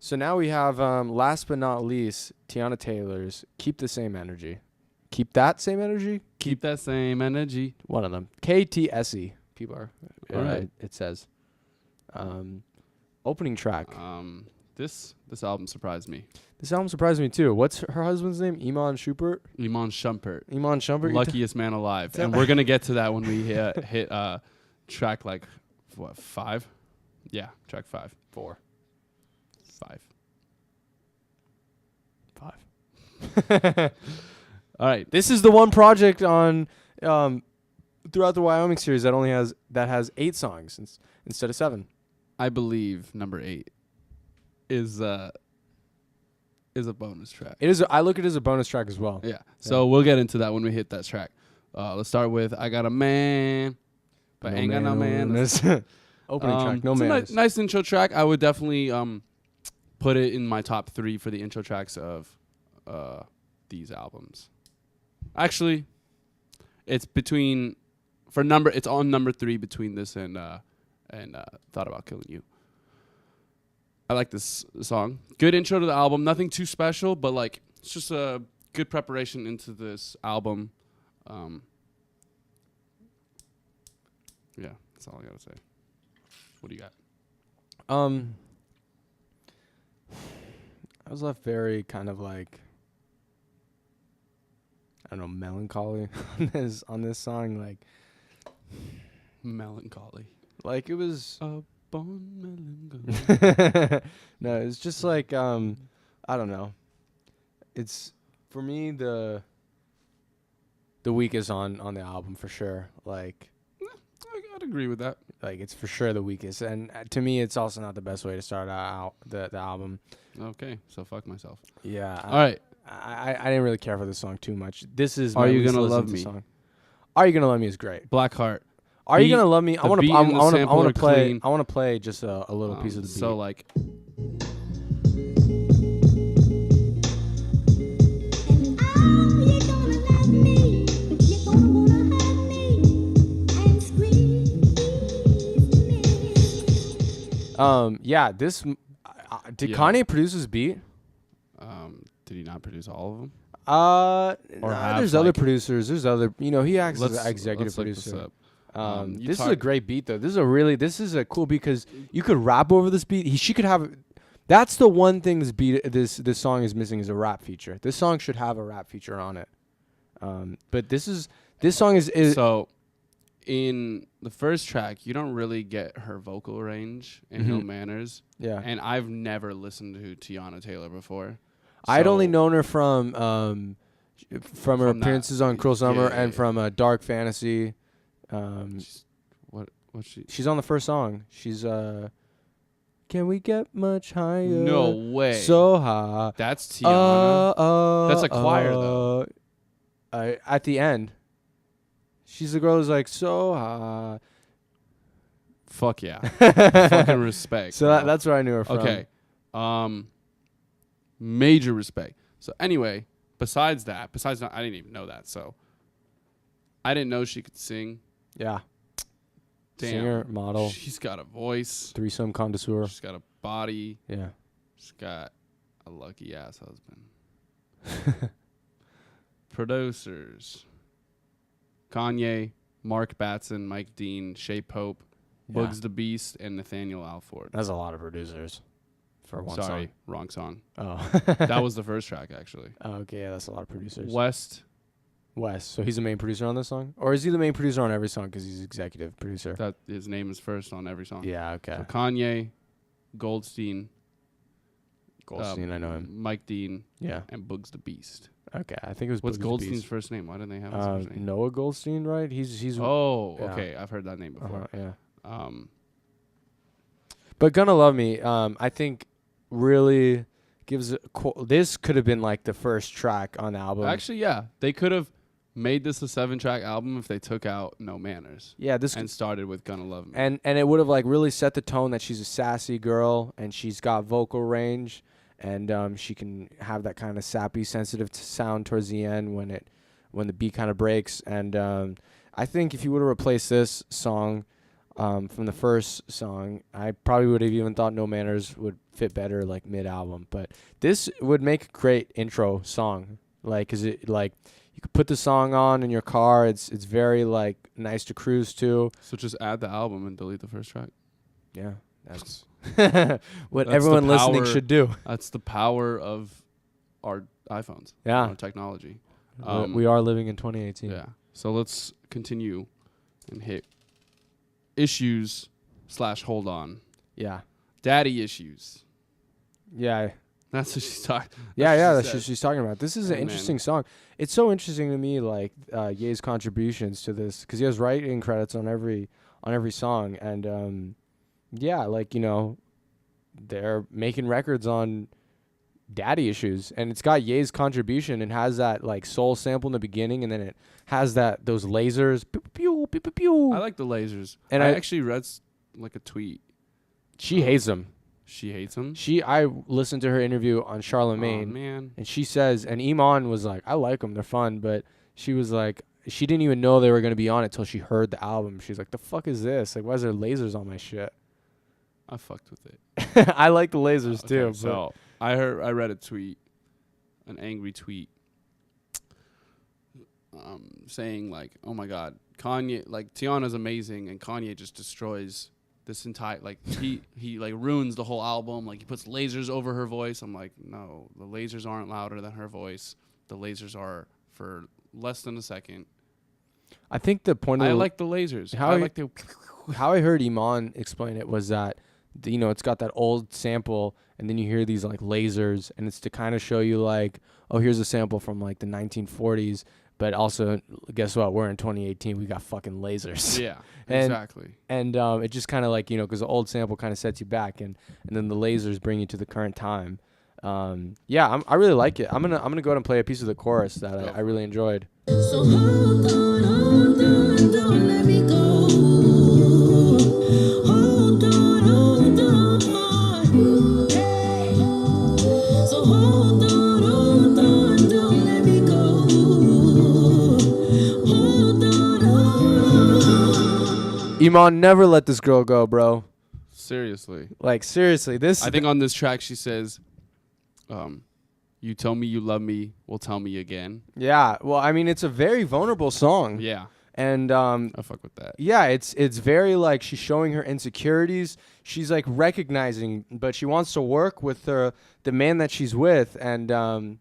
So now we have, last but not least, Teyana Taylor's Keep the Same Energy. Keep that same energy? Keep that same energy. One of them. K.T.S.E. People are. All right. It says. Opening track. This album surprised me. This album surprised me too. What's her husband's name? Iman Shumpert? Iman Shumpert. Iman Shumpert? Luckiest man alive. And we're going to get to that when we hit track 5? Yeah, track 5. 4. 5. All right. This is the one project on throughout the Wyoming series that has 8 songs instead of 7. I believe number 8 is a bonus track. It is. I look at it as a bonus track as well. Yeah. So we'll get into that when we hit that track. Let's start with I Got a Man, but ain't got no man. Opening track. No man. Nice intro track. I would definitely put it in my top 3 for the intro tracks of these albums. Actually, it's on number 3 between this and Thought About Killing You. I like this song. Good intro to the album. Nothing too special, but like it's just a good preparation into this album. Yeah, that's all I gotta say. What do you got? I was left very kind of like, I don't know, melancholy on this song. Like Melancholy. Like it was. Melancholy. No, it's just like I don't know. It's for me the weakest on the album for sure. Like I'd agree with that. Like it's for sure the weakest, and to me, it's also not the best way to start out the album. Okay, so fuck myself. Yeah. All right. I didn't really care for this song too much. This is Are my You least Gonna listened Love to Me? song. Are You Gonna Love Me is great. Blackheart. Are You Gonna Love Me? I want to play. Clean. I want to play just a little piece of the beat. So like. Yeah. This. Did Kanye produce this beat? Did he not produce all of them? There's other producers. There's other. He acts as an executive producer. This is a great beat though. This is a cool beat because you could rap over this beat. She could have. That's the one thing this song is missing is a rap feature. This song should have a rap feature on it. But this song is so. In the first track, you don't really get her vocal range and No Manners. Yeah. And I've never listened to Teyana Taylor before. I'd only known her from her appearances on Cruel Summer and from Dark Fantasy. She's on the first song. She's Can We Get Much Higher? No way. So high. That's Teyana. That's a choir though. At the end. She's the girl who's like, so high. Fuck yeah. Fucking respect. So that's where I knew her from. Okay. Major respect. So anyway, besides that, I didn't even know that. So I didn't know she could sing. Yeah. Damn. Singer, model. She's got a voice. Threesome connoisseur. She's got a body. Yeah. She's got a lucky ass husband. Producers. Kanye, Mark Batson, Mike Dean, Shay Pope, Bugs the Beast, and Nathaniel Alford. That's a lot of producers for one song. Sorry, wrong song. Oh. That was the first track, actually. Oh, okay, yeah, that's a lot of producers. West. So he's the main producer on this song? Or is he the main producer on every song because he's executive producer? That his name is first on every song. Yeah, okay. So Kanye, Goldstein, I know him. Mike Dean, yeah, and Bugs the Beast. Okay, I think it was. What's Bugs Goldstein's Beast. first name? Why didn't they have his first name? Noah Goldstein, right? He's. Oh, yeah. okay. I've heard that name before. Yeah. But Gonna Love Me, I think, really gives. This could have been like the first track on the album. Actually, yeah, they could have made this a 7-track album if they took out No Manners. Yeah, and started with Gonna Love Me. And it would have like really set the tone that she's a sassy girl and she's got vocal range. And she can have that kind of sappy, sensitive sound towards the end when the beat kind of breaks. And I think if you would have replaced this song from the first song. I probably would have even thought No Manners would fit better like mid-album, but this would make a great intro song. Like, is it like you could put the song on in your car? It's very like nice to cruise to. So just add the album and delete the first track. Yeah, that's what everyone listening should do. That's the power of our iPhones. Yeah, our technology. We are living in 2018. Yeah. So let's continue and hit issues / hold on. Yeah. Daddy issues. Yeah. That's what she's talking. That's what she's talking about. This is an interesting song. It's so interesting to me, like Ye's contributions to this, because he has writing credits on every song, and like they're making records on daddy issues, and it's got Ye's contribution and has that like soul sample in the beginning, and then it has those lasers. Pew, pew, pew, pew, pew. I like the lasers, and I actually read like a tweet. She hates them. She hates them. I listened to her interview on Charlemagne, man, and she says, and Iman was like, I like them, they're fun, but she was like, she didn't even know they were gonna be on it till she heard the album. She's like, the fuck is this? Like, why is there lasers on my shit? I fucked with it. I like the lasers too. So I read a tweet, an angry tweet, saying like, oh my god, Kanye, like Teyana's amazing, and Kanye just destroys this entire, like he like ruins the whole album. Like he puts lasers over her voice. I'm like, no, the lasers aren't louder than her voice. The lasers are for less than a second. I think the point I like the lasers. How I heard Iman explain it was that it's got that old sample, and then you hear these like lasers, and it's to kind of show you like, oh, here's a sample from like the 1940s, but also guess what? We're in 2018. We got fucking lasers. Yeah, exactly. And it just kind of like because the old sample kind of sets you back, and then the lasers bring you to the current time. I really like it. I'm gonna go ahead and play a piece of the chorus that I really enjoyed. So hold on, don't let me go. Hold on. So hold on, don't let me go. Hold on. Iman, never let this girl go, bro. Seriously. Like, seriously. I think on this track she says, you tell me you love me, well, tell me again. Yeah. Well, I mean, it's a very vulnerable song. Yeah. And I fuck with that. Yeah, it's very like she's showing her insecurities. She's like recognizing, but she wants to work with the man that she's with, and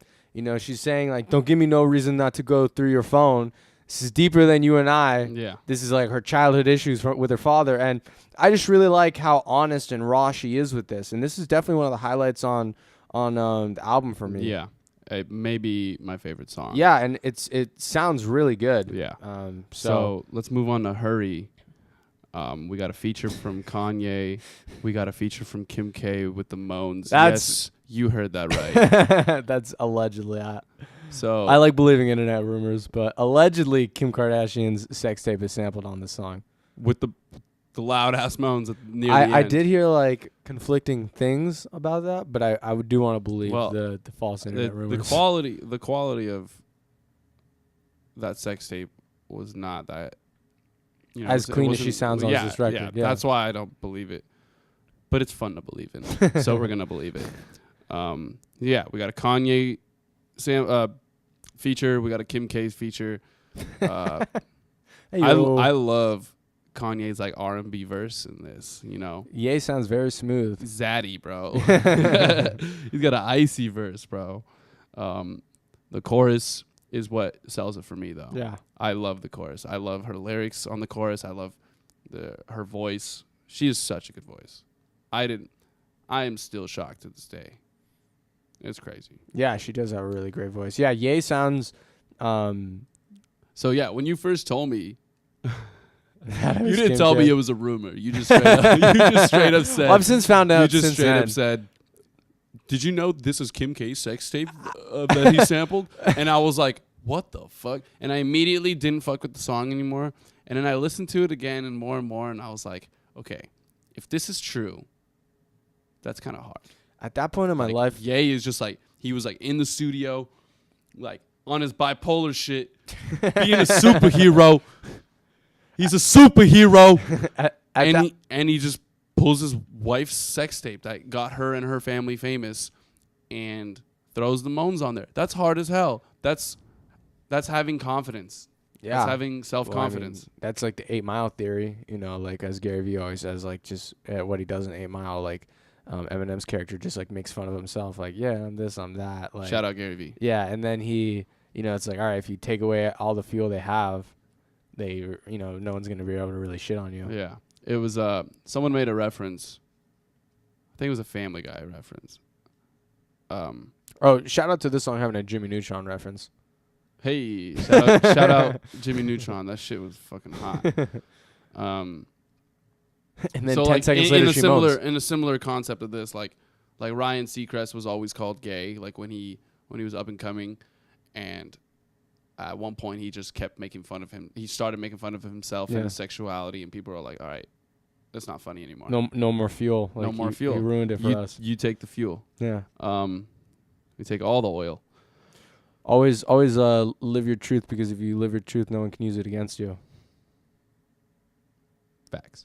she's saying like, don't give me no reason not to go through your phone. This is deeper than you and I. Yeah. This is like her childhood issues with her father, and I just really like how honest and raw she is with this. And this is definitely one of the highlights on the album for me. Yeah. It may be my favorite song. Yeah, and it sounds really good. Yeah. So let's move on to Hurry. We got a feature from Kanye. We got a feature from Kim K with the moans. Yes, you heard that right. That's allegedly. So I like believing internet rumors, but allegedly Kim Kardashian's sex tape is sampled on the song with the loud ass moans near the end. I did hear like conflicting things about that, but I do want to believe the false internet rumors. The quality of that sex tape was not that as clean as she sounds on this record. Yeah, that's why I don't believe it. But it's fun to believe in, so we're gonna believe it. We got a Kanye feature. We got a Kim K feature. I love Kanye's like R&B verse in this, Ye sounds very smooth. Zaddy, bro. He's got an icy verse, bro. The chorus is what sells it for me, though. Yeah. I love the chorus. I love her lyrics on the chorus. I love her voice. She has such a good voice. I am still shocked to this day. It's crazy. Yeah, she does have a really great voice. Yeah, Ye sounds... So, yeah, when you first told me... You didn't tell me it was a rumor. You just straight up said... Well, I've since found out. You just straight up said, did you know this is Kim K's sex tape that he sampled? And I was like, what the fuck? And I immediately didn't fuck with the song anymore. And then I listened to it again and more, and I was like, okay, if this is true, that's kind of hard. At that point in my life... Ye is just like, he was like in the studio, like on his bipolar shit, being a superhero. He's a superhero. and he just pulls his wife's sex tape that got her and her family famous and throws the moans on there. That's hard as hell. That's having confidence. Yeah. That's having self-confidence. Well, I mean, that's like the 8 Mile theory, you know, like as Gary Vee always says, like just what he does in 8 Mile, like Eminem's character just like makes fun of himself, like, yeah, I'm this, I'm that. Like, shout out Gary Vee. Yeah, and then he, you know, it's like, all right, if you take away all the fuel they have, you know, no one's going to be able to really shit on you. Yeah. It was, someone made a reference. I think it was a Family Guy reference. Oh, shout out to this song having a Jimmy Neutron reference. Hey, shout out Jimmy Neutron. That shit was fucking hot. And then so 10 like seconds later, in a similar concept of this, like Ryan Seacrest was always called gay, like when he was up and coming, and at one point he just kept making fun of him. He started making fun of himself and his sexuality, and people were like, "All right, that's not funny anymore. No more fuel. Like, no more fuel. He ruined it for us. You take the fuel. Yeah. We take all the oil. Always live your truth, because if you live your truth, no one can use it against you. Facts.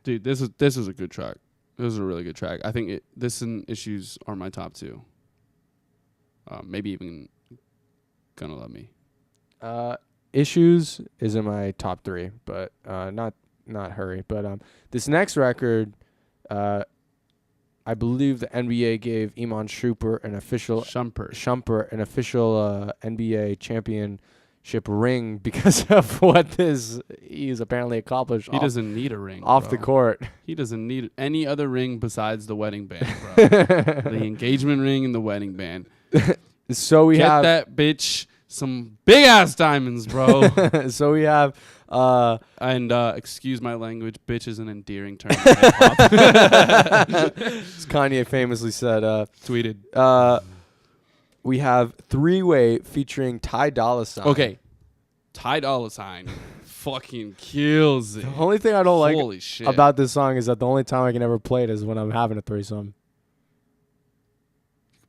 Dude, this is a good track. This is a really good track. I think this and Issues are my top 2. Maybe even Gonna Love Me. Issues is in my top 3, but not Hurry. But this next record, I believe the NBA gave Iman Shumpert an official NBA championship ring because of what he's apparently accomplished. He doesn't need a ring off the court. He doesn't need any other ring besides the wedding band, bro. The engagement ring and the wedding band. So we have that bitch some big ass diamonds, bro. So we have and excuse my language, bitch is an endearing term. As Kanye famously said, tweeted. We have 3-Way featuring Ty Dolla $ign. Okay, Ty Dolla $ign fucking kills it. The only thing I don't Holy like shit. about this song is that the only time I can ever play it is when I'm having a threesome.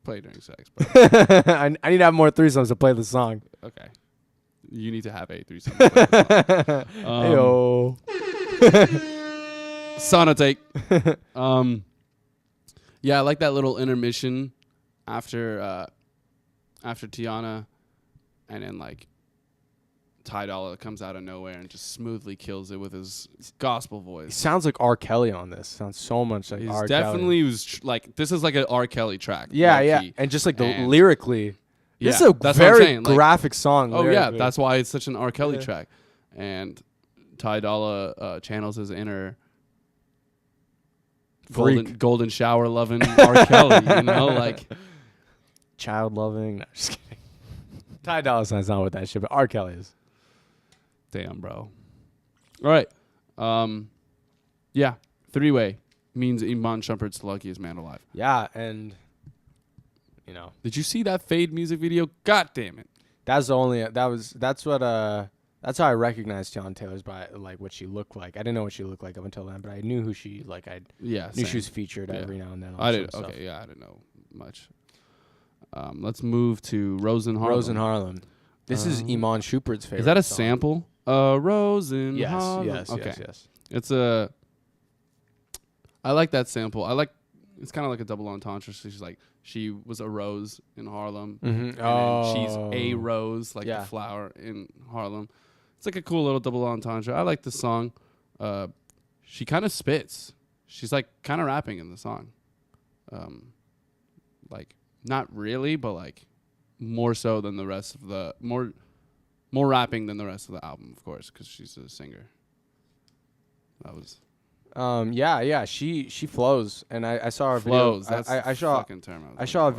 Play during sex, bro. I need to have more threesomes to play the song. Okay. You need to have a threesome to play the song. Yo. Sauna take. Yeah, I like that little intermission after Teyana, and then like Ty Dolla comes out of nowhere and just smoothly kills it with his gospel voice. He sounds like R. Kelly on this. Sounds so much like R. Definitely Kelly. was like, this is like an R. Kelly track. Yeah, yeah. And just like lyrically. Yeah, this is a very graphic song. Lyrically. Yeah, that's why it's such an R. Kelly track. And Ty Dolla channels his inner golden shower loving R. Kelly, you know, like child loving. No, just kidding. Ty Dolla $ign's not with that shit, but R. Kelly is. Damn, bro. All right. Yeah, 3-Way means Iman Shumpert's the luckiest man alive. Yeah, and you know. Did you see that Fade music video? God damn it. That's how I recognized Teyana Taylor's by like what she looked like. I didn't know what she looked like up until then, but I knew who she knew she was featured every now and then. I didn't know much. Let's move to Rose in Harlem. Rose in Harlem. This is Iman Shumpert's favorite. Is that a song. sample? Rose in Harlem. Yes. It's I like that sample. It's kind of like a double entendre. So she's like, she was a rose in Harlem, and then she's a rose, like the flower in Harlem. It's like a cool little double entendre. I like the song. She kind of spits. She's like kind of rapping in the song. Like not really, but like more so than the rest of the more rapping than the rest of the album, of course, because she's a singer. That was. She flows, and I saw her video. I saw a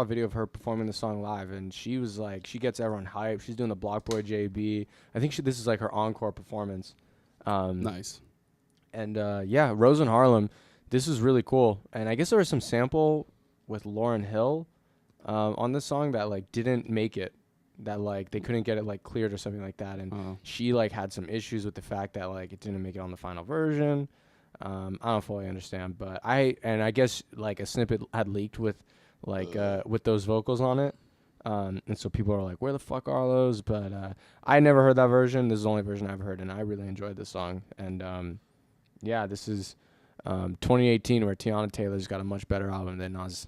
video of her performing the song live, and she was like, she gets everyone hyped. She's doing the Block Boy JB. I think this is like her encore performance. Nice. And Rose in Harlem. This is really cool, and I guess there was some sample with Lauryn Hill on this song that like didn't make it. That like they couldn't get it like cleared or something like that, and she like had some issues with the fact that like it didn't make it on the final version. I don't fully understand, but I guess like a snippet had leaked with like with those vocals on it. And so people are like, where the fuck are those? But I never heard that version. This is the only version I've heard, and I really enjoyed this song. And yeah, this is 2018 where Teyana Taylor's got a much better album than Nas.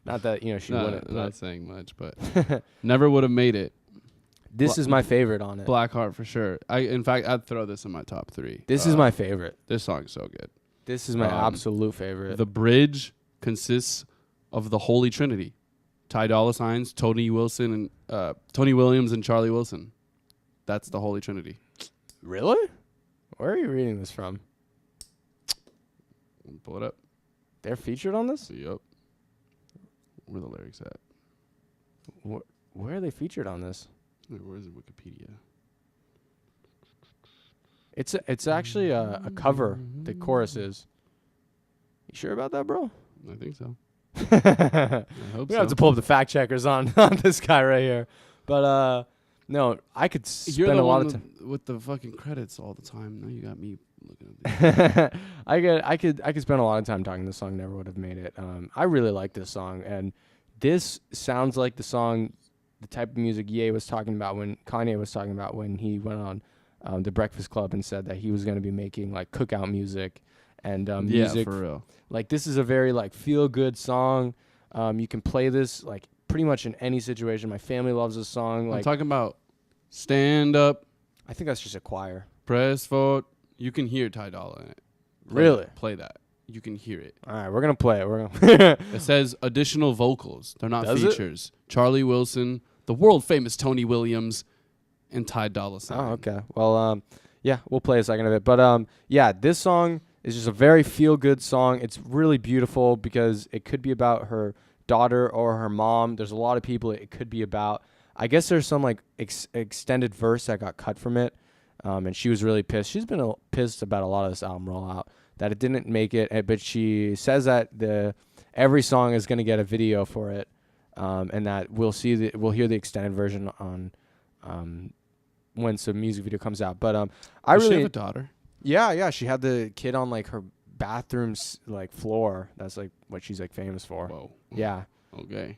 Not that, she wouldn't. Not saying much, but never would have made it. This is my favorite on it. Blackheart for sure. In fact, I'd throw this in my top 3. This is my favorite. This song's so good. This is my absolute favorite. The bridge consists of the Holy Trinity: Ty Dolla $ign, Tony Williams, and Charlie Wilson. That's the Holy Trinity. Really? Where are you reading this from? Pull it up. They're featured on this? Yep. Where are the lyrics at? Where are they featured on this? Wait, where is it? Wikipedia. It's actually a cover. The chorus is. You sure about that, bro? I think so. I hope we have to pull up the fact checkers on this guy right here. But no, I could spend a lot of time with the fucking credits all the time. Now you got me looking at this. I could spend a lot of time talking. This song never would have made it. I really like this song, and this sounds like the song, the type of music Kanye was talking about when he went on The Breakfast Club and said that he was going to be making like cookout music and music. Yeah, for real. Like, this is a very like feel good song. You can play this like pretty much in any situation. My family loves this song. Like, I'm talking about stand up. I think that's just a choir. Press forward. You can hear Ty Dolla in it. Really? Play that. You can hear it. All right, we're gonna play it. It says additional vocals. They're not Does features. Charlie Wilson, the world famous Tony Williams, and Ty Dolla $ign. Oh, okay. Well, yeah, we'll play a second of it. But yeah, this song is just a very feel good song. It's really beautiful because it could be about her daughter or her mom. There's a lot of people it could be about. I guess there's some like extended verse that got cut from it, and she was really pissed. She's been pissed about a lot of this album rollout that it didn't make it, but she says that every song is going to get a video for it, and that we'll hear the extended version on when some music video comes out. But Does she have a daughter? Yeah, she had the kid on like her bathroom's like floor. That's like what she's like famous for. Whoa. Yeah. Okay.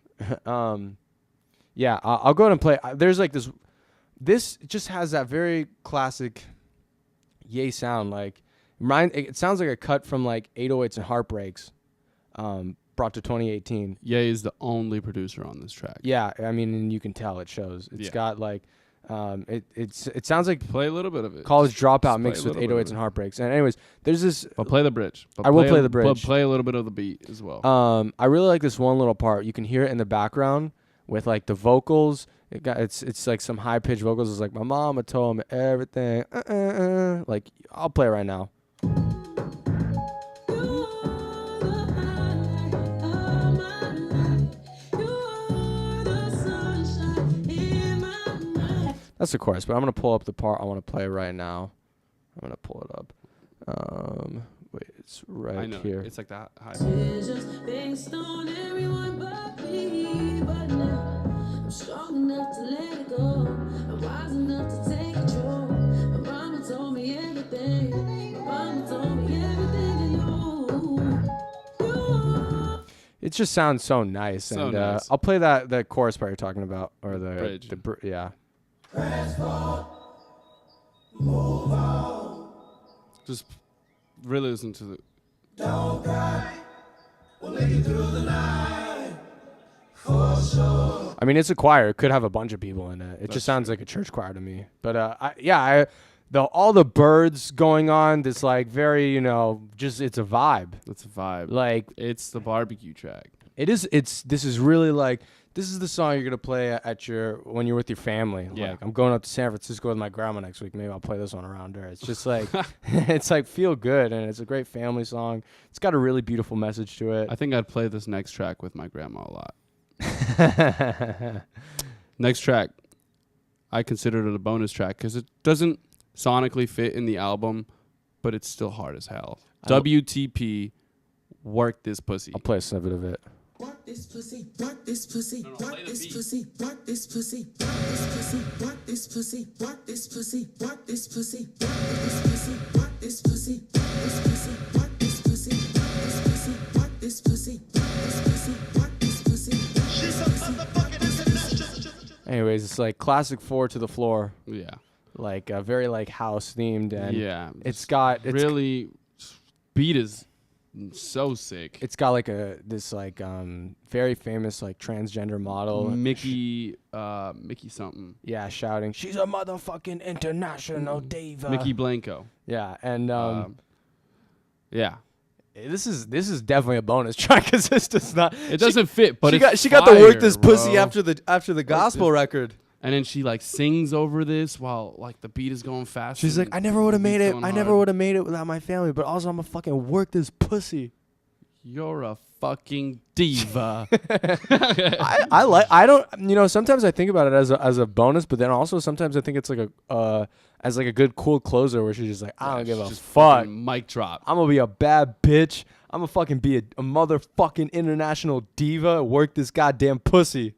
Yeah, I'll go ahead and play. There's like this. This just has that very classic Ye sound. Like, it sounds like a cut from like 808s and Heartbreaks, brought to 2018. Ye is the only producer on this track. Yeah, I mean, and you can tell it shows. It's got like, it sounds like play a little bit of it. College Dropout mixed with 808s and Heartbreaks. And anyways, there's this. But play the bridge. I will play the bridge. But play a little bit of the beat as well. I really like this one little part. You can hear it in the background with like the vocals. It's like some high pitched vocals. It's like, my mama told me everything. Like, I'll play it right now. That's the chorus, but I'm gonna pull up the part I want to play right now. I'm gonna pull it up. Wait, it's right here. It's like that high. Based on everyone but me, but now I'm strong enough to let it go. I'm wise enough to take control. My mama told me everything. My mama told me everything to you. It just sounds so nice, So and nice. I'll play the chorus part you're talking about, or the bridge. Yeah. Move on. Just really listen to the. Don't cry. We'll make it through the night. For sure. I mean, it's a choir. It could have a bunch of people in it. It just sounds like a church choir to me. But all the birds going on. This like very just it's a vibe. It's a vibe. Like, it's the barbecue track. It is. This is really like. This is the song you're gonna play when you're with your family. Yeah. Like, I'm going up to San Francisco with my grandma next week. Maybe I'll play this one around her. It's just like it's like feel good, and it's a great family song. It's got a really beautiful message to it. I think I'd play this next track with my grandma a lot. Next track, I considered it a bonus track because it doesn't sonically fit in the album, but it's still hard as hell. WTP, Work This Pussy. I'll play a snippet of it. Work this pussy, work this pussy, No, work play the this beat. pussy, work this pussy, work this pussy, work this pussy, work this pussy, work this pussy, work this pussy, work this pussy, work this pussy, work this pussy, work this pussy, work this pussy, work this pussy. Anyways, it's like classic 4 to the floor. Yeah. Like very like house themed, and it's really beat is so sick. It's got like this like very famous like transgender model Mickey something. Yeah, shouting, "She's a motherfucking international diva." Mickey Blanco. Yeah, and yeah. This is definitely a bonus track because this does not. It doesn't fit, but she got to work this pussy after the gospel record. And then she like sings over this while like the beat is going fast. She's like, I never would have made it. I never would have made it without my family. But also, I'm gonna fucking work this pussy. You're a fucking diva. I don't. Sometimes I think about it as a bonus, but then also sometimes I think it's like as like a good cool closer where she's just like, I don't give a fuck. Mic drop. I'm gonna be a bad bitch. I'm gonna fucking be a motherfucking international diva. Work this goddamn pussy.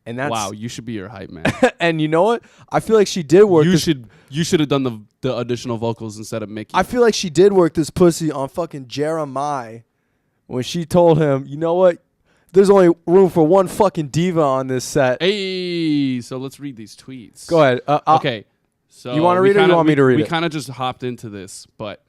And that's wow, you should be your hype man. And you know what? I feel like she did work. You should have done the additional vocals instead of Mickey. I feel like she did work this pussy on fucking Jeremiah when she told him, you know what? There's only room for one fucking diva on this set. Hey, so let's read these tweets. Go ahead. Okay. So you want to read it or you want me to read it? We kind of just hopped into this, but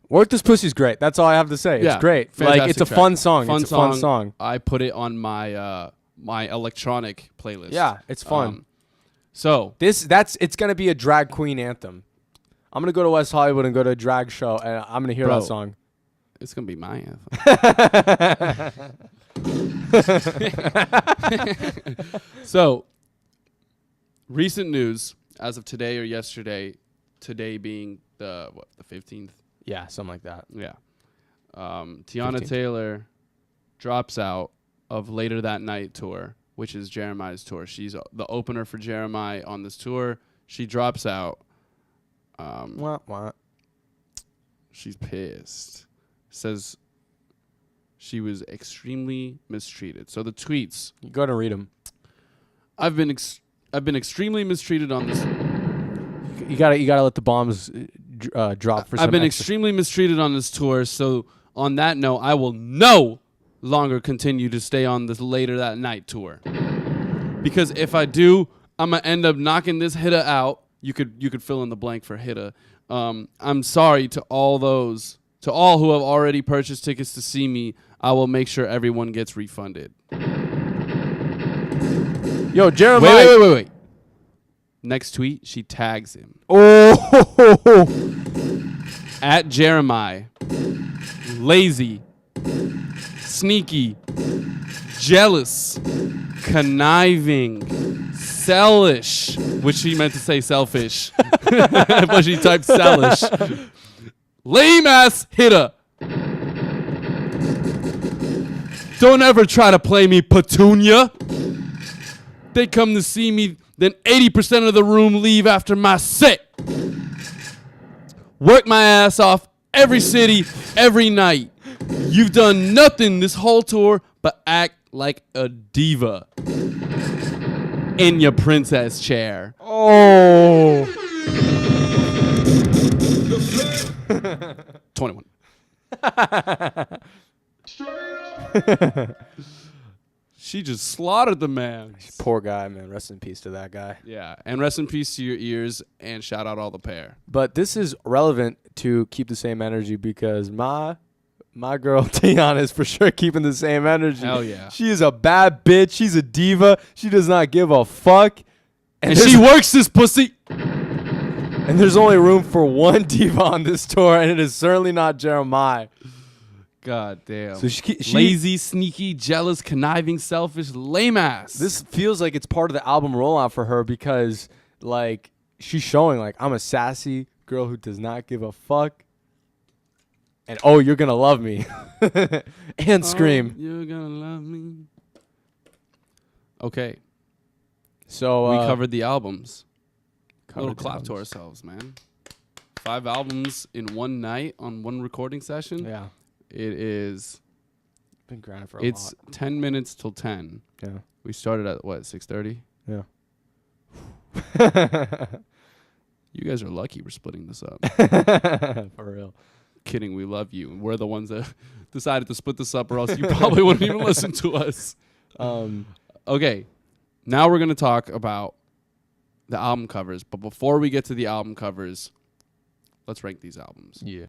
Work This Pussy's great. That's all I have to say. It's great. Like it's a fun song. It's a fun song. I put it on my my electronic playlist. Yeah, it's fun. So it's gonna be a drag queen anthem. I'm gonna go to West Hollywood and go to a drag show, and I'm gonna hear that song. It's gonna be my anthem. So, recent news as of today or yesterday. Today being the 15th. Yeah, something like that. Yeah. Teyana 15th. Taylor drops out of Later That Night tour, which is Jeremiah's tour. She's the opener for Jeremiah on this tour. She drops out. What? She's pissed. Says she was extremely mistreated. So the tweets. You go to read them. I've been extremely mistreated on this. You gotta let the bombs drop for some. I've been extremely mistreated on this tour. So on that note, I will no longer continue to stay on this Later That Night tour, because if I do, I'm gonna end up knocking this hitter out. You could fill in the blank for hitter. I'm sorry to all who have already purchased tickets to see me. I will make sure everyone gets refunded. Yo, Jeremiah. Wait. Next tweet, she tags him. Oh. At Jeremiah. Lazy. Sneaky. Jealous. Conniving. Sellish. Which she meant to say selfish. But she typed sellish. Lame ass hitter. Don't ever try to play me, Petunia. They come to see me, then 80% of the room leave after my set. Work my ass off every city, every night. You've done nothing this whole tour but act like a diva in your princess chair. Oh. 21. She just slaughtered the man. Poor guy, man. Rest in peace to that guy. Yeah, and rest in peace to your ears, and shout out all the pair. But this is relevant to keep the same energy because my girl Teyana is for sure keeping the same energy. Hell yeah. She is a bad bitch. She's a diva. She does not give a fuck. And she works this pussy. And there's only room for one diva on this tour, and it is certainly not Jeremiah. God damn. So she lazy, sneaky, jealous, conniving, selfish, lame ass. This feels like it's part of the album rollout for her because, like, she's showing, like, I'm a sassy girl who does not give a fuck. And, oh, you're going to love me. And scream. You're going to love me. Okay. So we covered the albums. A little clap to ourselves, man. 5 albums in one night on one recording session. Yeah. It is. Been grinding for a lot. It's 10 minutes till 10. Yeah. We started at what, 6:30? Yeah. You guys are lucky we're splitting this up. For real. Kidding, we love you. We're the ones that decided to split this up, or else you probably wouldn't even listen to us. Okay. Now we're gonna talk about the album covers. But before we get to the album covers, let's rank these albums. Yeah.